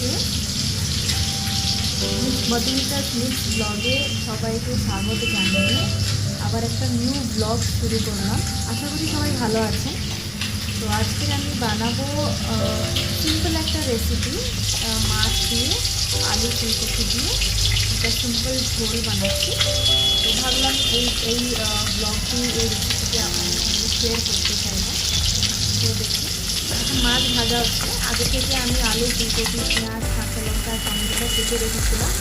সবাইকে মধুমিতাস মিক্স ব্লগে সবাইকে স্বাগত জানিয়ে আবার একটা নিউ ব্লগ শুরু করলাম। আশা করি সবাই ভালো আছেন। তো আজকে আমি বানাবো সিম্পল একটা রেসিপি, মাছ দিয়ে আলু ফুলকপি দিয়ে একটা সিম্পল ঝোল বানাচ্ছি। তো ভাবলাম এই ব্লগটি এই রেসিপিটি আপনাদের সঙ্গে শেয়ার করতে চাইলাম। তো দেখি এখন মাছ ভাজা হচ্ছে। আগে থেকে আমি আলু ফুলকপি পেঁয়াজ কাঁচা লঙ্কা টমেটোটা কেটে রেখেছিলাম।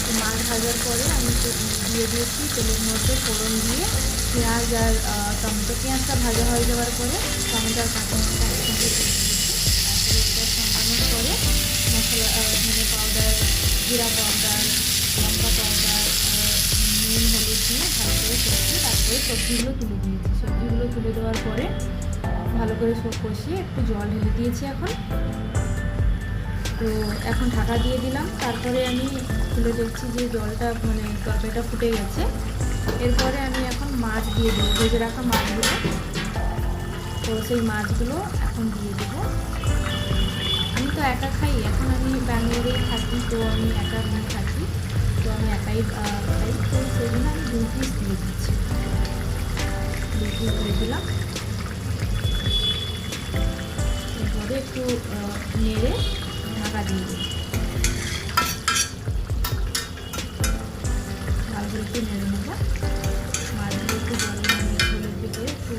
তো মাছ ভাজার পরে আমি দিয়ে দিয়েছি তেলের মধ্যে ফোড়ন দিয়ে পেঁয়াজ আর টমেটো। পেঁয়াজটা ভাজা হয়ে যাওয়ার পরে টমেটো আর কাঁচা লঙ্কা একসঙ্গে দিয়ে দিয়েছি। তারপরে এটা সামানোর পরে মশলা ধনে পাউডার, জিরা পাউডার, লঙ্কা পাউডার, নুন হলুদ দিয়ে ভালো করে কষিয়ে তারপরে সবজিগুলো তুলে দিয়েছি। সবজিগুলো তুলে দেওয়ার পরে ভালো করে সব কষিয়ে একটু জল ঢেলে দিয়েছি। তো এখন ঢাকা দিয়ে দিলাম। তারপরে আমি খুলে দেখছি যে জলটা তরকারিটা ফুটে গেছে। এরপরে আমি এখন মাছ দিয়ে দেবো, ভেজে রাখা মাছগুলো। তো সেই মাছগুলো এখন দিয়ে দেবো। আমি তো একা খাই, এখন আমি ব্যাঙ্গালোরেই থাকি, তো আমি একা রুমে থাকি, তো আমি একাই খাই। তো সেই জন্য আমি 2 পিস দিয়ে দিচ্ছি। 2 পিস দিয়ে দিলাম। এরপরে একটু নেড়ে ঢাকা দিয়ে দিই। ভালো করে একটু নেড়ে নেব। মাছগুলো একটু ঝোলে থেকে একটু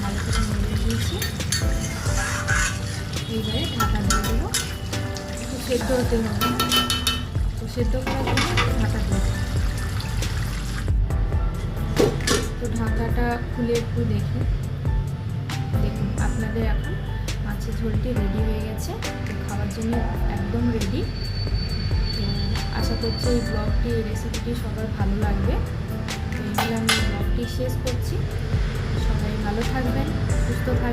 ভালো করে নেড়ে দিয়েছি। এইবারে ঢাকা দিয়ে দেবো। একটু সেদ্ধ হতে হবে, তো সেদ্ধ করার জন্য ঢাকা দিয়ে দেবো। তো ঢাকাটা খুলে একটু দেখুন আপনাদের এখন মাছের ঝোলটি রেডি হয়ে গেছে। তো খাওয়ার জন্য একদম রেডি। তো আশা করছি এই ব্লগটি, এই রেসিপিটি সবার ভালো লাগবে। তো এইভাবে আমি ব্লগটি শেষ করছি। সবাই ভালো থাকবেন, সুস্থ থাকবেন।